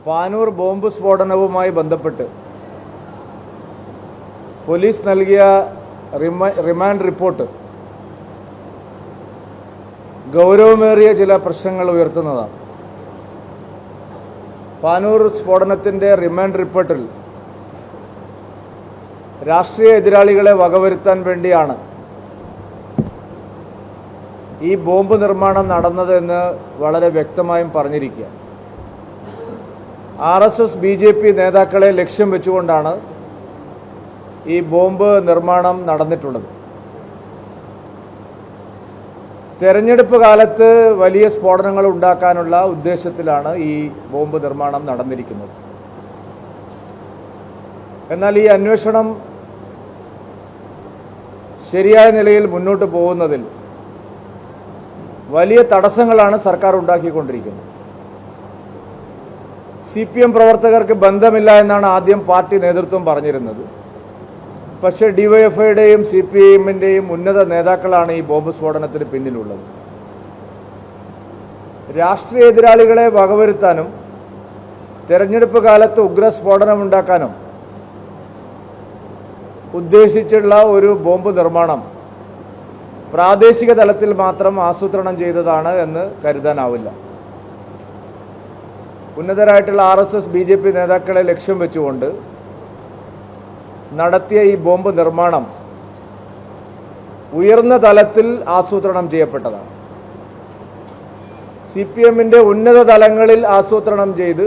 Panoor bomb സ്ഫോടനവുമായി ബന്ധപ്പെട്ട് police നൽകിയ remand report ഗൗരവമേറിയ ചില പ്രശ്നങ്ങൾ ഉയർത്തുന്നതാണ്. പാനൂർ സ്ഫോടനത്തിൻ്റെ റിമാൻഡ് റിപ്പോർട്ടിൽ രാഷ്ട്രീയ എതിരാളികളെ വകവരുത്താൻ വേണ്ടിയാണ് ഈ ബോംബ് നിർമ്മാണം നടന്നതെന്ന് വളരെ വ്യക്തമായും പറഞ്ഞിരിക്കുക. RSS BJP നേതാക്കളെ ലക്ഷ്യം വെച്ചുകൊണ്ടാണ് ഈ ബോംബ് നിർമ്മാണം നടന്നിട്ടുള്ളത്. തെരഞ്ഞെടുപ്പ് കാലത്ത് വലിയ സ്ഫോടനങ്ങൾ ഉണ്ടാക്കാനുള്ള ഉദ്ദേശത്തിലാണ് ഈ ബോംബ് നിർമ്മാണം നടന്നിരിക്കുന്നത്. എന്നാൽ ഈ അന്വേഷണം ശരിയായ നിലയിൽ മുന്നോട്ട് പോകുന്നതിൽ വലിയ തടസ്സങ്ങളാണ് സർക്കാർ ഉണ്ടാക്കിക്കൊണ്ടിരിക്കുന്നത്. CPM പ്രവർത്തകർക്ക് ബന്ധമില്ല എന്നാണ് ആദ്യം പാർട്ടി നേതൃത്വം പറഞ്ഞിരുന്നത്. പക്ഷേ DYFIയുടെയും CPIMൻ്റെയും ഉന്നത നേതാക്കളാണ് ഈ ബോംബ് സ്ഫോടനത്തിന് പിന്നിലുള്ളത്. രാഷ്ട്രീയ എതിരാളികളെ വകവരുത്താനും തെരഞ്ഞെടുപ്പ് കാലത്ത് ഉഗ്രസ്ഫോടനമുണ്ടാക്കാനും ഉദ്ദേശിച്ചുള്ള ഒരു ബോംബ് നിർമ്മാണം പ്രാദേശിക തലത്തിൽ മാത്രം ആസൂത്രണം ചെയ്തതാണ് എന്ന് കരുതാനാവില്ല. ഉന്നതരായിട്ടുള്ള RSS BJP നേതാക്കളെ ലക്ഷ്യം വെച്ചുകൊണ്ട് നടത്തിയ ഈ ബോംബ് നിർമ്മാണം ഉയർന്ന തലത്തിൽ ആസൂത്രണം ചെയ്യപ്പെട്ടതാണ്. CPMൻ്റെ ഉന്നത തലങ്ങളിൽ ആസൂത്രണം ചെയ്ത്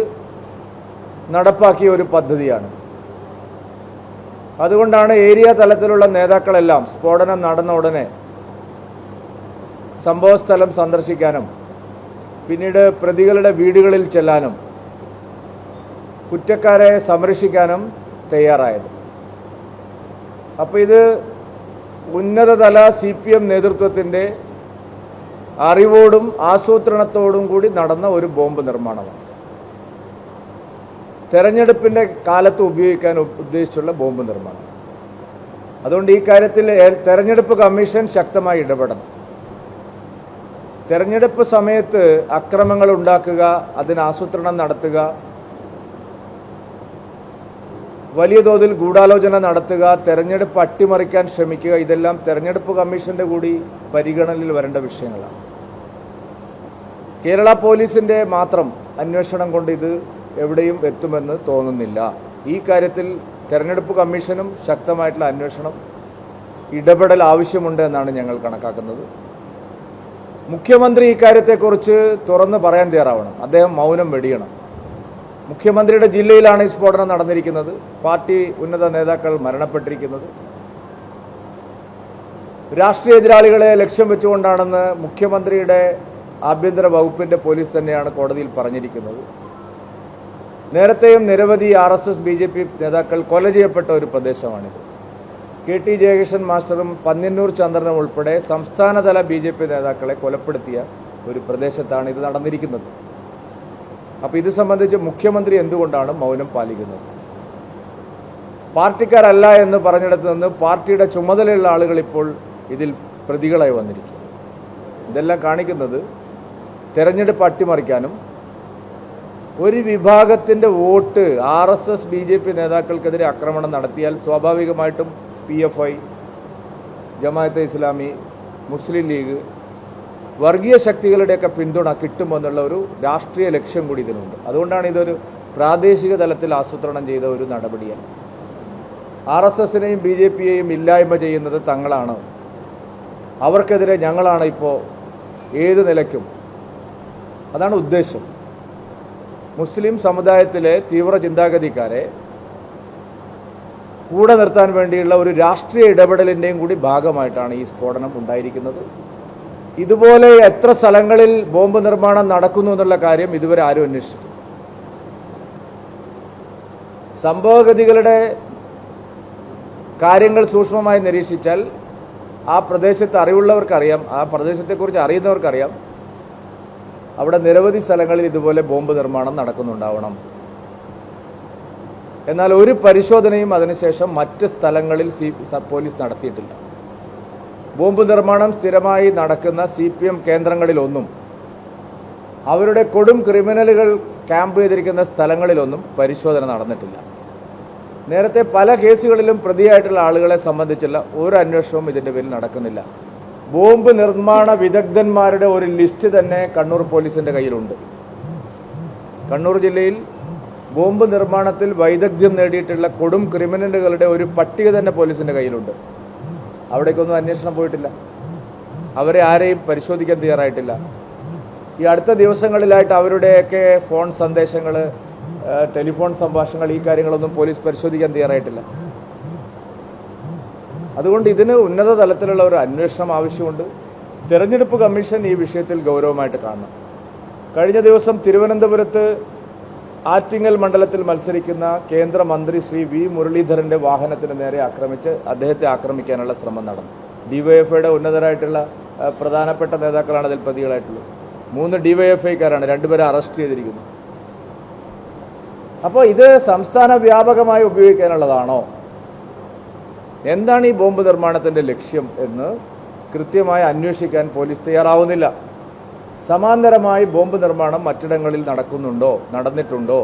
നടപ്പാക്കിയ ഒരു പദ്ധതിയാണ്. അതുകൊണ്ടാണ് ഏരിയ തലത്തിലുള്ള നേതാക്കളെല്ലാം സ്ഫോടനം നടന്ന ഉടനെ സംഭവസ്ഥലം സന്ദർശിക്കാനും പിന്നീട് പ്രതികളുടെ വീടുകളിൽ ചെല്ലാനും കുറ്റക്കാരെ സംരക്ഷിക്കാനും തയ്യാറായത്. അപ്പോൾ ഇത് ഉന്നതതല CPM നേതൃത്വത്തിൻ്റെ അറിവോടും ആസൂത്രണത്തോടും കൂടി നടന്ന ഒരു ബോംബ് നിർമ്മാണമാണ്. തെരഞ്ഞെടുപ്പിൻ്റെ കാലത്ത് ഉപയോഗിക്കാൻ ഉദ്ദേശിച്ചുള്ള ബോംബ് നിർമ്മാണം. അതുകൊണ്ട് ഈ കാര്യത്തിൽ തെരഞ്ഞെടുപ്പ് കമ്മീഷൻ ശക്തമായി ഇടപെടണം. തെരഞ്ഞെടുപ്പ് സമയത്ത് അക്രമങ്ങൾ ഉണ്ടാക്കുക, അതിന് ആസൂത്രണം നടത്തുക, വലിയ തോതിൽ ഗൂഢാലോചന നടത്തുക, തെരഞ്ഞെടുപ്പ് അട്ടിമറിക്കാൻ ശ്രമിക്കുക, ഇതെല്ലാം തെരഞ്ഞെടുപ്പ് കമ്മീഷൻ്റെ കൂടി പരിഗണനയിൽ വരേണ്ട വിഷയങ്ങളാണ്. കേരള പോലീസിൻ്റെ മാത്രം അന്വേഷണം കൊണ്ട് ഇത് എവിടെയും എത്തുമെന്ന് തോന്നുന്നില്ല. ഈ കാര്യത്തിൽ തെരഞ്ഞെടുപ്പ് കമ്മീഷനും ശക്തമായിട്ടുള്ള അന്വേഷണം ഇടപെടൽ ആവശ്യമുണ്ട് എന്നാണ് ഞങ്ങൾ കണക്കാക്കുന്നത്. മുഖ്യമന്ത്രി ഇക്കാര്യത്തെക്കുറിച്ച് തുറന്ന് പറയാൻ തയ്യാറാവണം. അദ്ദേഹം മൗനം വെടിയണം. മുഖ്യമന്ത്രിയുടെ ജില്ലയിലാണ് ഈ സ്ഫോടനം നടന്നിരിക്കുന്നത്. പാർട്ടി ഉന്നത നേതാക്കൾ മരണപ്പെട്ടിരിക്കുന്നത്. രാഷ്ട്രീയ എതിരാളികളെ ലക്ഷ്യം വെച്ചുകൊണ്ടാണെന്ന് മുഖ്യമന്ത്രിയുടെ ആഭ്യന്തര വകുപ്പിൻ്റെ പോലീസ് തന്നെയാണ് കോടതിയിൽ പറഞ്ഞിരിക്കുന്നത്. നേരത്തെയും നിരവധി RSS BJP നേതാക്കൾ കൊല ചെയ്യപ്പെട്ട ഒരു പ്രദേശമാണിത്. KT ജയകിഷൻ മാസ്റ്ററും പന്ന്യന്നൂർ ചന്ദ്രനും ഉൾപ്പെടെ സംസ്ഥാനതല BJP നേതാക്കളെ കൊലപ്പെടുത്തിയ ഒരു പ്രദേശത്താണ് ഇത് നടന്നിരിക്കുന്നത്. അപ്പോൾ ഇത് സംബന്ധിച്ച് മുഖ്യമന്ത്രി എന്തുകൊണ്ടാണ് മൗനം പാലിക്കുന്നത്? പാർട്ടിക്കാരല്ല എന്ന് പറഞ്ഞിടത്ത് നിന്ന് പാർട്ടിയുടെ ചുമതലയുള്ള ആളുകൾ ഇപ്പോൾ ഇതിൽ പ്രതികളായി വന്നിരിക്കും. ഇതെല്ലാം കാണിക്കുന്നത് തെരഞ്ഞെടുപ്പ് അട്ടിമറിക്കാനും ഒരു വിഭാഗത്തിൻ്റെ വോട്ട് RSS BJP നേതാക്കൾക്കെതിരെ ആക്രമണം നടത്തിയാൽ സ്വാഭാവികമായിട്ടും PFI, ജമാഅത്തെ ഇസ്ലാമി, മുസ്ലിം ലീഗ്, വർഗീയ ശക്തികളുടെയൊക്കെ പിന്തുണ കിട്ടുമെന്നുള്ള ഒരു രാഷ്ട്രീയ ലക്ഷ്യം കൂടി ഇതിനുണ്ട്. അതുകൊണ്ടാണ് ഇതൊരു പ്രാദേശിക തലത്തിൽ ആസൂത്രണം ചെയ്ത ഒരു നടപടിയാണ്. RSSനെയും BJPയെയും ഇല്ലായ്മ ചെയ്യുന്നത് തങ്ങളാണ്. അവർക്കെതിരെ ഞങ്ങളാണ് ഇപ്പോൾ ഏത് നിലയ്ക്കും. അതാണ് ഉദ്ദേശം. മുസ്ലിം സമുദായത്തിലെ തീവ്ര ചിന്താഗതിക്കാരെ കൂടെ നിർത്താൻ വേണ്ടിയുള്ള ഒരു രാഷ്ട്രീയ ഇടപെടലിൻ്റെയും കൂടി ഭാഗമായിട്ടാണ് ഈ സ്ഫോടനം ഉണ്ടായിരിക്കുന്നത്. ഇതുപോലെ എത്ര സ്ഥലങ്ങളിൽ ബോംബ് നിർമ്മാണം നടക്കുന്നു എന്നുള്ള കാര്യം ഇതുവരെ ആരും അന്വേഷിച്ചു. സംഭവഗതികളുടെ കാര്യങ്ങൾ സൂക്ഷ്മമായി നിരീക്ഷിച്ചാൽ ആ പ്രദേശത്ത് അറിവുള്ളവർക്കറിയാം, ആ പ്രദേശത്തെക്കുറിച്ച് അറിയുന്നവർക്കറിയാം, അവിടെ നിരവധി സ്ഥലങ്ങളിൽ ഇതുപോലെ ബോംബ് നിർമ്മാണം നടക്കുന്നുണ്ടാവണം. എന്നാൽ ഒരു പരിശോധനയും അതിനുശേഷം മറ്റ് സ്ഥലങ്ങളിൽ പോലീസ് നടത്തിയിട്ടില്ല. ബോംബ് നിർമ്മാണം സ്ഥിരമായി നടക്കുന്ന CPM കേന്ദ്രങ്ങളിലൊന്നും അവരുടെ കൊടും ക്രിമിനലുകൾ ക്യാമ്പ് ചെയ്തിരിക്കുന്ന സ്ഥലങ്ങളിലൊന്നും പരിശോധന നടന്നിട്ടില്ല. നേരത്തെ പല കേസുകളിലും പ്രതിയായിട്ടുള്ള ആളുകളെ സംബന്ധിച്ചുള്ള ഒരു അന്വേഷണവും ഇതിൻ്റെ പേരിൽ നടക്കുന്നില്ല. ബോംബ് നിർമ്മാണ വിദഗ്ധന്മാരുടെ ഒരു ലിസ്റ്റ് തന്നെ കണ്ണൂർ പോലീസിൻ്റെ കയ്യിലുണ്ട്. കണ്ണൂർ ജില്ലയിൽ ബോംബ് നിർമ്മാണത്തിൽ വൈദഗ്ധ്യം നേടിയിട്ടുള്ള കൊടും ക്രിമിനലുകളുടെ ഒരു പട്ടിക തന്നെ പോലീസിൻ്റെ കയ്യിലുണ്ട്. അവിടേക്കൊന്നും അന്വേഷണം പോയിട്ടില്ല. അവരെ ആരെയും പരിശോധിക്കാൻ തയ്യാറായിട്ടില്ല. ഈ അടുത്ത ദിവസങ്ങളിലായിട്ട് അവരുടെയൊക്കെ ഫോൺ സന്ദേശങ്ങൾ, ടെലിഫോൺ സംഭാഷണങ്ങൾ, ഈ കാര്യങ്ങളൊന്നും പോലീസ് പരിശോധിക്കാൻ തയ്യാറായിട്ടില്ല. അതുകൊണ്ട് ഇതിന് ഉന്നത തലത്തിലുള്ള ഒരു അന്വേഷണം ആവശ്യമുണ്ട്. തെരഞ്ഞെടുപ്പ് കമ്മീഷൻ ഈ വിഷയത്തിൽ ഗൗരവമായിട്ട് കാണണം. കഴിഞ്ഞ ദിവസം തിരുവനന്തപുരത്ത് ആറ്റിങ്ങൽ മണ്ഡലത്തിൽ മത്സരിക്കുന്ന കേന്ദ്രമന്ത്രി ശ്രീ വി മുരളീധരൻ്റെ വാഹനത്തിന് നേരെ അദ്ദേഹത്തെ ആക്രമിക്കാനുള്ള ശ്രമം നടന്നു. ഡിവൈഎഫ്ഐയുടെ ഉന്നതരായിട്ടുള്ള പ്രധാനപ്പെട്ട നേതാക്കളാണ് അതിൽ പ്രതികളായിട്ടുള്ളത്. 3 ഡിവൈഎഫ്ഐക്കാരാണ്, 2 പേരെ അറസ്റ്റ് ചെയ്തിരിക്കുന്നു. അപ്പോൾ ഇത് സംസ്ഥാന വ്യാപകമായി ഉപയോഗിക്കാനുള്ളതാണോ? എന്താണ് ഈ ബോംബ് നിർമ്മാണത്തിൻ്റെ ലക്ഷ്യം എന്ന് കൃത്യമായി അന്വേഷിക്കാൻ പോലീസ് തയ്യാറാവുന്നില്ല. സമാന്തരമായി ബോംബ് നിർമ്മാണം മറ്റിടങ്ങളിൽ നടന്നിട്ടുണ്ടോ?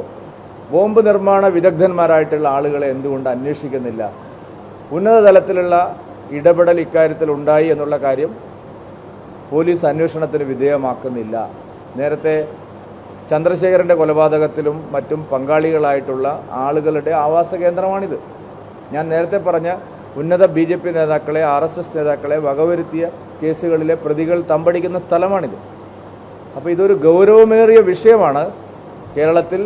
ബോംബ് നിർമ്മാണ വിദഗ്ധന്മാരായിട്ടുള്ള ആളുകളെ എന്തുകൊണ്ട് അന്വേഷിക്കുന്നില്ല? ഉന്നത തലത്തിലുള്ള ഇടപെടൽ ഇക്കാര്യത്തിൽ ഉണ്ടായി എന്നുള്ള കാര്യം പോലീസ് അന്വേഷണത്തിന് വിധേയമാക്കുന്നില്ല. നേരത്തെ ചന്ദ്രശേഖരൻ്റെ കൊലപാതകത്തിലും മറ്റും പങ്കാളികളായിട്ടുള്ള ആളുകളുടെ ആവാസ കേന്ദ്രമാണിത്. ഞാൻ നേരത്തെ പറഞ്ഞ ഉന്നത BJP നേതാക്കളെ, RSS നേതാക്കളെ വകവരുത്തിയ കേസുകളിലെ പ്രതികൾ തമ്പടിക്കുന്ന സ്ഥലമാണിത്. അപ്പോൾ ഇതൊരു ഗൗരവമേറിയ വിഷയമാണ്. കേരളത്തിൽ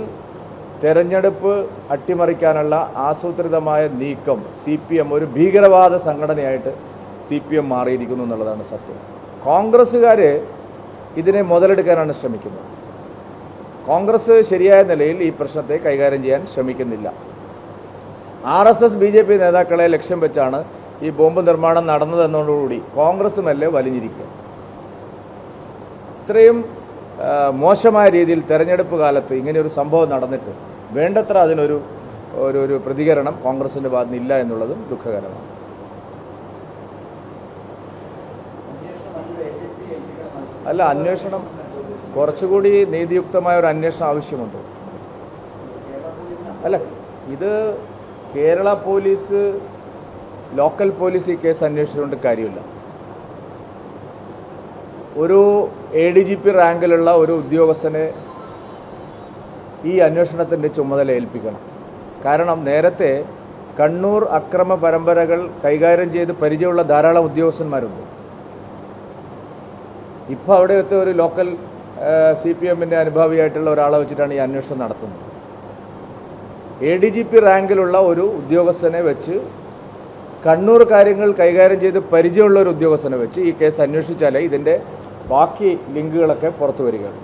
തെരഞ്ഞെടുപ്പ് അട്ടിമറിക്കാനുള്ള ആസൂത്രിതമായ നീക്കം CPM ഒരു ഭീകരവാദ സംഘടനയായിട്ട് CPM മാറിയിരിക്കുന്നു എന്നുള്ളതാണ് സത്യം. കോൺഗ്രസ്സുകാർ ഇതിനെ മുതലെടുക്കാനാണ് ശ്രമിക്കുന്നത്. കോൺഗ്രസ് ശരിയായ നിലയിൽ ഈ പ്രശ്നത്തെ കൈകാര്യം ചെയ്യാൻ ശ്രമിക്കുന്നില്ല. RSS BJP നേതാക്കളെ ലക്ഷ്യം വെച്ചാണ് ഈ ബോംബ് നിർമ്മാണം നടന്നതെന്നതോടുകൂടി കോൺഗ്രസ് മെല്ലെ വലിഞ്ഞിരിക്കുക. ഇത്രയും മോശമായ രീതിയിൽ തെരഞ്ഞെടുപ്പ് കാലത്ത് ഇങ്ങനെയൊരു സംഭവം നടന്നിട്ട് വേണ്ടത്ര അതിനൊരു ഒരു പ്രതികരണം കോൺഗ്രസിൻ്റെ ഭാഗത്ത് ഇല്ല എന്നുള്ളതും ദുഃഖകരമാണ്. അല്ല, അന്വേഷണം കുറച്ചുകൂടി നീതിയുക്തമായ ഒരു അന്വേഷണം ആവശ്യമുണ്ട്. അല്ല, ഇത് കേരള പോലീസ്, ലോക്കൽ പോലീസ് ഈ കേസ് അന്വേഷിച്ചുകൊണ്ട് കാര്യമില്ല. ഒരു ADGP റാങ്കിലുള്ള ഒരു ഉദ്യോഗസ്ഥനെ ഈ അന്വേഷണത്തിൻ്റെ ചുമതല ഏൽപ്പിക്കണം. കാരണം നേരത്തെ കണ്ണൂർ അക്രമ പരമ്പരകൾ കൈകാര്യം ചെയ്ത് പരിചയമുള്ള ധാരാളം ഉദ്യോഗസ്ഥന്മാരുണ്ട്. ഇപ്പോൾ അവിടുത്തെ ഒരു ലോക്കൽ CPMൻ്റെ അനുഭാവിയായിട്ടുള്ള ഒരാളെ വെച്ചിട്ടാണ് ഈ അന്വേഷണം നടത്തുന്നത്. ADGP റാങ്കിലുള്ള ഒരു ഉദ്യോഗസ്ഥനെ വെച്ച്, കണ്ണൂർ കാര്യങ്ങൾ കൈകാര്യം ചെയ്ത് പരിചയമുള്ള ഒരു ഉദ്യോഗസ്ഥനെ വെച്ച് ഈ കേസ് അന്വേഷിച്ചാലേ ഇതിൻ്റെ ബാക്കി ലിങ്കുകളൊക്കെ പുറത്തു വരികയുള്ളൂ.